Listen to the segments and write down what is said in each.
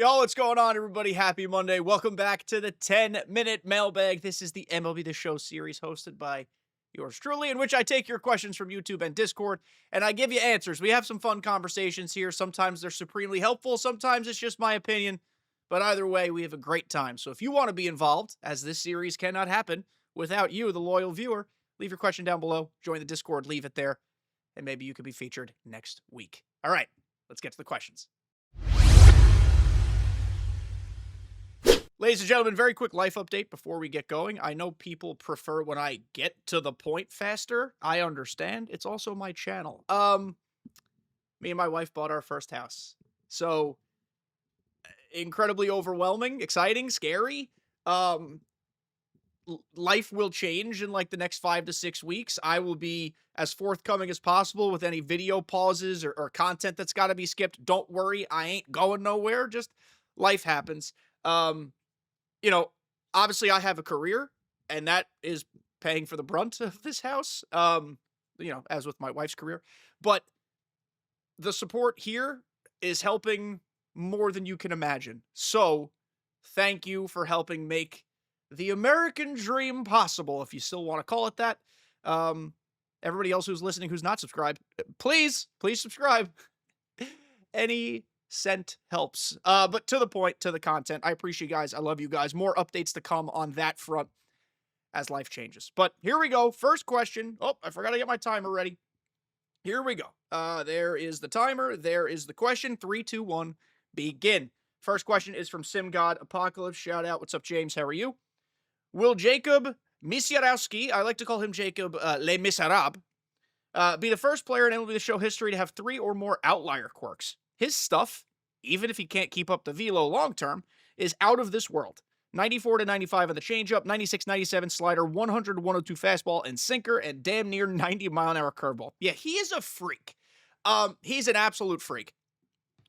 Yo, what's going on, everybody? Happy Monday. Welcome back to the 10-Minute Mailbag. This is the MLB The Show series hosted by yours truly, in which I take your questions from YouTube and Discord, and I give you answers. We have some fun conversations here. Sometimes they're supremely helpful. Sometimes it's just my opinion. But either way, we have a great time. So if you want to be involved, as this series cannot happen without you, the loyal viewer, leave your question down below. Join the Discord, leave it there, and maybe you could be featured next week. All right, let's get to the questions. Ladies and gentlemen, very quick life update before we get going. I know people prefer when I get to the point faster. I understand. It's also my channel. Me and my wife bought our first house. So, incredibly overwhelming, exciting, scary. Life will change in like the next 5 to 6 weeks. I will be as forthcoming as possible with any video pauses or content that's got to be skipped. Don't worry, I ain't going nowhere. Just life happens. Obviously I have a career and that is paying for the brunt of this house, as with my wife's career. But the support here is helping more than you can imagine. So thank you for helping make the American dream possible, if you still want to call it that. Everybody else who's listening who's not subscribed, please subscribe. Any cent helps. But to the point, to the content, I appreciate you guys. I love you guys. More updates to come on that front as life changes. But here we go. First question. Oh, I forgot to get my timer ready. Here we go. There is the timer. There is the question. 3, 2, 1, begin. First question is from SimGod Apocalypse. Shout out. What's up, James? How are you? Will Jacob Misiorowski, I like to call him Jacob Les Miserables, be the first player in MLB The Show history to have 3 or more outlier quirks? His stuff, even if he can't keep up the velo long-term, is out of this world. 94 to 95 on the changeup, 96, 97 slider, 100 102 fastball and sinker, and damn near 90-mile-an-hour curveball. Yeah, he is a freak. He's an absolute freak.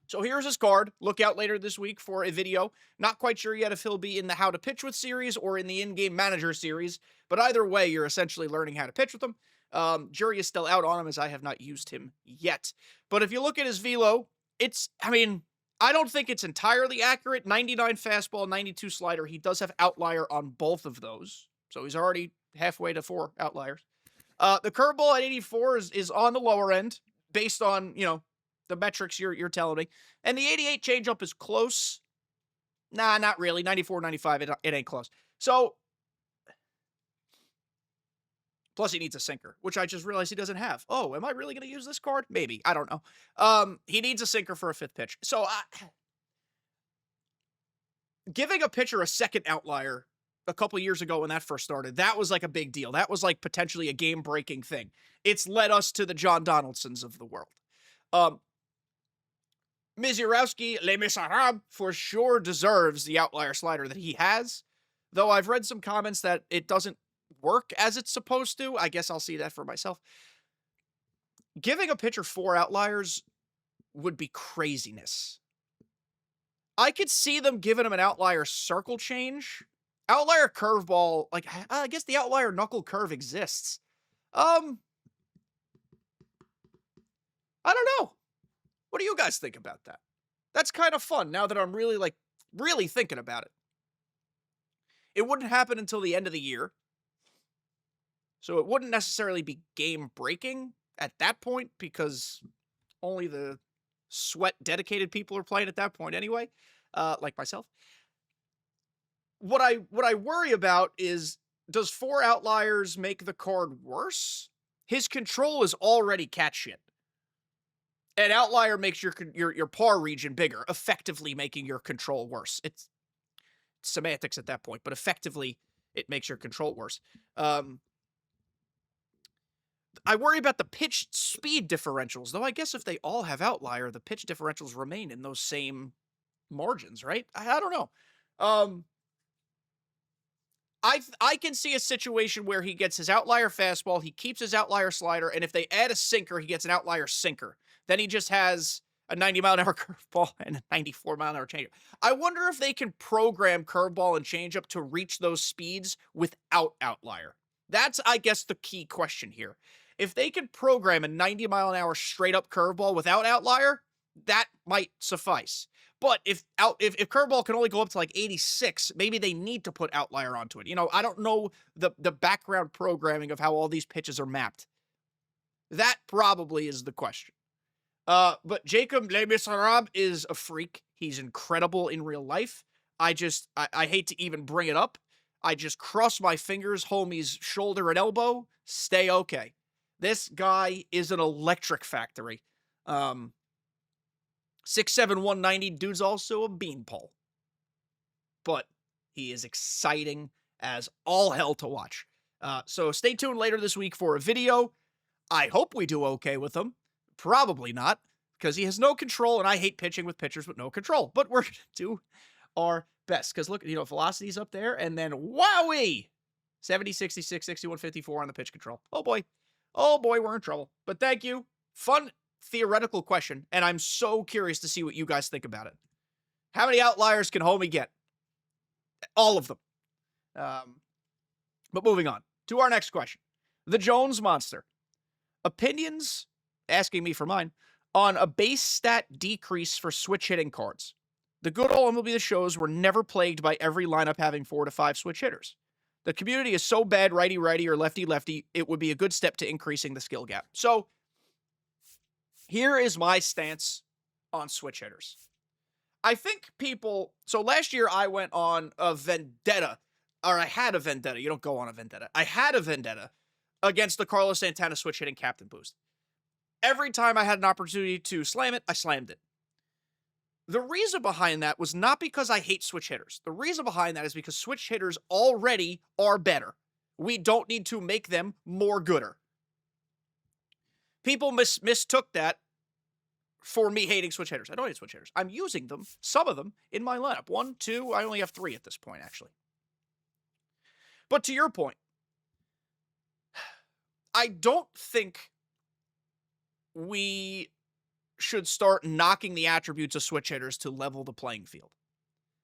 So here's his card. Look out later this week for a video. Not quite sure yet if he'll be in the How to Pitch With series or in the In-Game Manager series, but either way, you're essentially learning how to pitch with him. Jury is still out on him as I have not used him yet. But if you look at his velo, I don't think it's entirely accurate. 99 fastball, 92 slider. He does have outlier on both of those. So he's already halfway to 4 outliers. The curveball at 84 is on the lower end based on, the metrics you're telling me. And the 88 changeup is close. Nah, not really. 94, 95, it ain't close. So, plus he needs a sinker, which I just realized he doesn't have. Oh, am I really going to use this card? Maybe. I don't know. He needs a sinker for a 5th pitch. So, giving a pitcher a second outlier a couple years ago when that first started, that was like a big deal. That was like potentially a game-breaking thing. It's led us to the John Donaldsons of the world. Misiorowski, Les Miserables, for sure deserves the outlier slider that he has, though I've read some comments that it doesn't work as it's supposed to. I guess I'll see that for myself. Giving a pitcher 4 outliers would be craziness. I could see them giving him an outlier circle change. Outlier curveball, like, I guess the outlier knuckle curve exists. I don't know. What do you guys think about that? That's kind of fun now that I'm really thinking about it. It wouldn't happen until the end of the year. So it wouldn't necessarily be game-breaking at that point because only the sweat-dedicated people are playing at that point anyway, like myself. What I worry about is, does 4 outliers make the card worse? His control is already cat shit. An outlier makes your par region bigger, effectively making your control worse. It's semantics at that point, but effectively it makes your control worse. I worry about the pitch speed differentials, though I guess if they all have outlier, the pitch differentials remain in those same margins, right? I don't know. I can see a situation where he gets his outlier fastball, he keeps his outlier slider, and if they add a sinker, he gets an outlier sinker. Then he just has a 90-mile-an-hour curveball and a 94-mile-an-hour changeup. I wonder if they can program curveball and changeup to reach those speeds without outlier. That's, I guess, the key question here. If they can program a 90-mile-an-hour straight-up curveball without outlier, that might suffice. But if curveball can only go up to like 86, maybe they need to put outlier onto it. You know, I don't know the background programming of how all these pitches are mapped. That probably is the question. But Jacob Le Misérable is a freak. He's incredible in real life. I hate to even bring it up. I just cross my fingers, homie's shoulder and elbow, stay okay. This guy is an electric factory. 6'7", 190, dude's also a beanpole. But he is exciting as all hell to watch. So stay tuned later this week for a video. I hope we do okay with him. Probably not, because he has no control, and I hate pitching with pitchers with no control. But we're going to do our best, because look, velocity's up there, and then wowee! 70, 66, 61, 54 on the pitch control. Oh boy, we're in trouble. But thank you. Fun theoretical question, and I'm so curious to see what you guys think about it. How many outliers can homie get? All of them. But moving on to our next question. The Jones Monster. Opinions, asking me for mine, on a base stat decrease for switch hitting cards. The good old MLB The Shows were never plagued by every lineup having 4 to 5 switch hitters. The community is so bad righty-righty or lefty-lefty, it would be a good step to increasing the skill gap. So, here is my stance on switch hitters. I think people... So, last year I went on a vendetta, or I had a vendetta. You don't go on a vendetta. I had a vendetta against the Carlos Santana switch hitting captain boost. Every time I had an opportunity to slam it, I slammed it. The reason behind that was not because I hate switch hitters. The reason behind that is because switch hitters already are better. We don't need to make them more gooder. People mistook that for me hating switch hitters. I don't hate switch hitters. I'm using them, some of them, in my lineup. 1, 2, I only have 3 at this point, actually. But to your point, I don't think we should start knocking the attributes of switch hitters to level the playing field.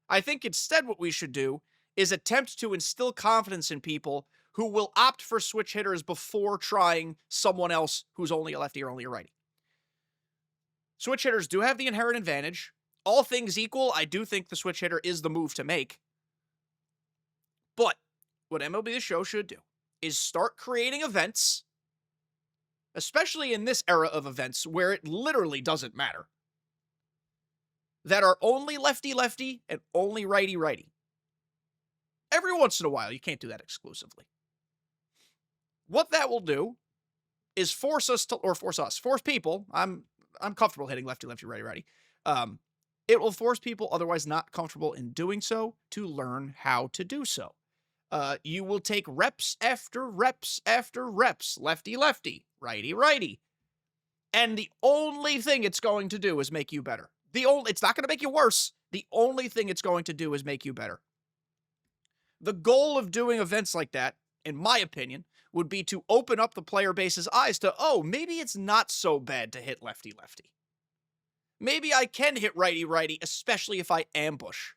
I think instead what we should do is attempt to instill confidence in people who will opt for switch hitters before trying someone else who's only a lefty or only a righty. Switch hitters do have the inherent advantage. All things equal, I do think the switch hitter is the move to make. But what MLB The Show should do is start creating events, especially in this era of events where it literally doesn't matter, that are only lefty-lefty and only righty-righty. Every once in a while, you can't do that exclusively. What that will do is force people, I'm comfortable hitting lefty-lefty, righty-righty. It will force people otherwise not comfortable in doing so to learn how to do so. You will take reps after reps after reps, lefty-lefty, righty-righty. And the only thing it's going to do is make you better. It's not going to make you worse. The only thing it's going to do is make you better. The goal of doing events like that, in my opinion, would be to open up the player base's eyes to, oh, maybe it's not so bad to hit lefty-lefty. Maybe I can hit righty-righty, especially if I ambush.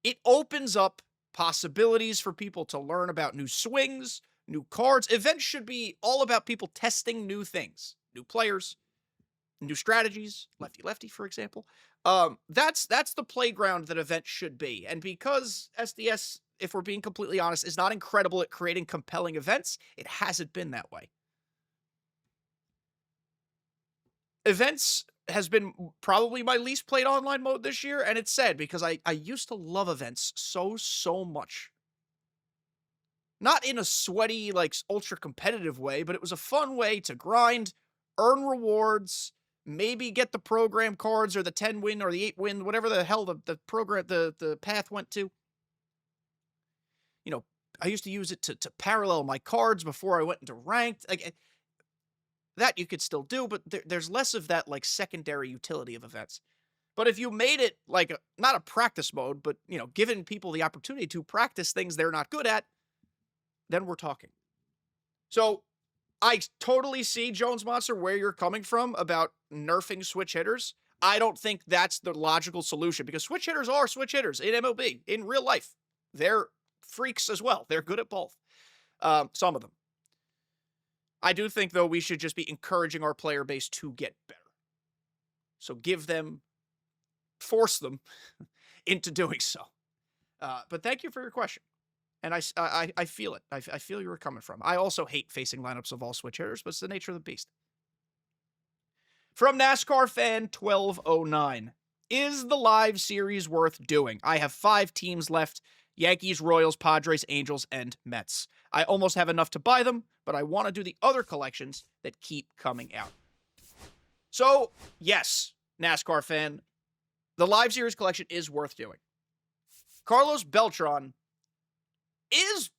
It opens up possibilities for people to learn about new swings, new cards. Events should be all about people testing new things, new players, new strategies, lefty-lefty, for example. That's the playground that events should be. And because SDS, if we're being completely honest, is not incredible at creating compelling events, it hasn't been that way. Events has been probably my least played online mode this year, and it's sad because I used to love events so much. Not in a sweaty, like, ultra-competitive way, but it was a fun way to grind, earn rewards, maybe get the program cards or the 10-win or the 8-win, whatever the hell the path went to. You know, I used to use it to parallel my cards before I went into ranked. Like, that you could still do, but there's less of that, like, secondary utility of events. But if you made it, like, not a practice mode, but, you know, giving people the opportunity to practice things they're not good at, then we're talking. So, I totally see, Jones Monster, where you're coming from about nerfing switch hitters. I don't think that's the logical solution, because switch hitters are switch hitters in MLB, in real life. They're freaks as well. They're good at both. Some of them. I do think, though, we should just be encouraging our player base to get better. So force them into doing so. But thank you for your question. And I feel it. I feel you were coming from. I also hate facing lineups of all switch hitters, but it's the nature of the beast. From NASCAR fan 1209. Is the live series worth doing? I have 5 teams left: Yankees, Royals, Padres, Angels, and Mets. I almost have enough to buy them, but I want to do the other collections that keep coming out. So, yes, NASCAR fan, the live series collection is worth doing. Carlos Beltran is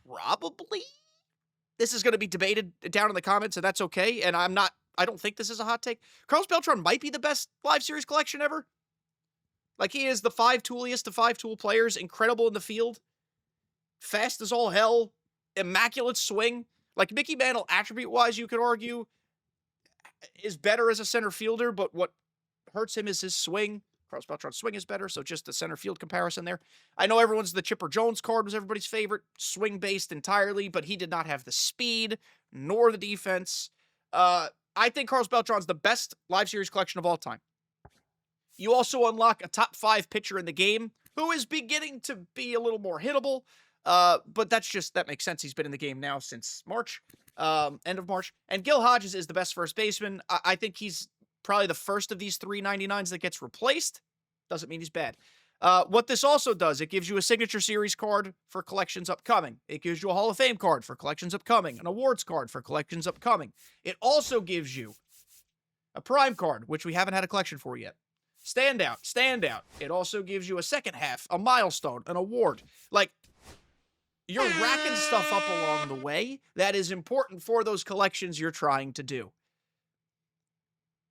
probably, this is going to be debated down in the comments, and that's okay, and I don't think this is a hot take. Carlos Beltran might be the best live series collection ever. Like, he is the 5-tooliest of 5-tool players, incredible in the field, fast as all hell, immaculate swing. Like, Mickey Mantle, attribute-wise, you could argue, is better as a center fielder, but what hurts him is his swing. Carlos Beltran's swing is better, so just the center field comparison there. I know the Chipper Jones card was everybody's favorite, swing-based entirely, but he did not have the speed, nor the defense. I think Carlos Beltran's the best live series collection of all time. You also unlock a top 5 pitcher in the game who is beginning to be a little more hittable, but that makes sense. He's been in the game now since March, end of March. And Gil Hodges is the best first baseman. I think he's probably the first of these 399s that gets replaced. Doesn't mean he's bad. What this also does, it gives you a signature series card for collections upcoming. It gives you a Hall of Fame card for collections upcoming, an awards card for collections upcoming. It also gives you a prime card, which we haven't had a collection for yet. Standout. It also gives you a second half, a milestone, an award. Like, you're racking stuff up along the way that is important for those collections you're trying to do.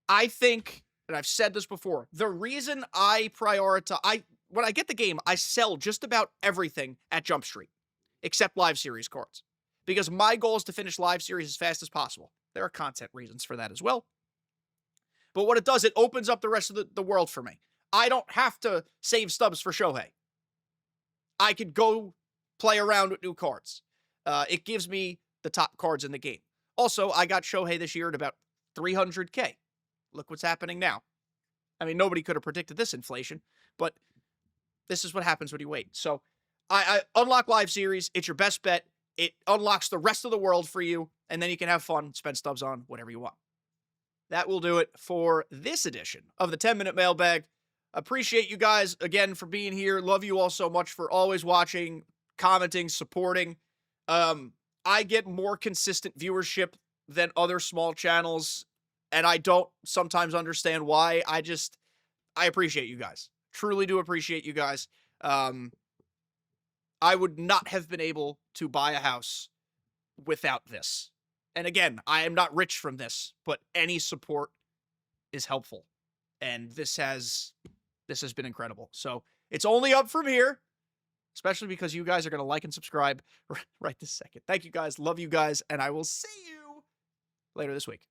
I think, and I've said this before, the reason I prioritize, when I get the game, I sell just about everything at Jump Street, except live series cards, because my goal is to finish live series as fast as possible. There are content reasons for that as well. But what it does, it opens up the rest of the world for me. I don't have to save stubs for Shohei. I could go play around with new cards. It gives me the top cards in the game. Also, I got Shohei this year at about 300K. Look what's happening now. I mean, nobody could have predicted this inflation, but this is what happens when you wait. So I unlock live series. It's your best bet. It unlocks the rest of the world for you, and then you can have fun, spend stubs on whatever you want. That will do it for this edition of the 10-Minute Mailbag. Appreciate you guys again for being here. Love you all so much for always watching, commenting, supporting. I get more consistent viewership than other small channels, and I don't sometimes understand why. I appreciate you guys. Truly do appreciate you guys. I would not have been able to buy a house without this. And again, I am not rich from this, but any support is helpful. And this has been incredible. So it's only up from here, especially because you guys are going to like and subscribe right this second. Thank you guys. Love you guys. And I will see you later this week.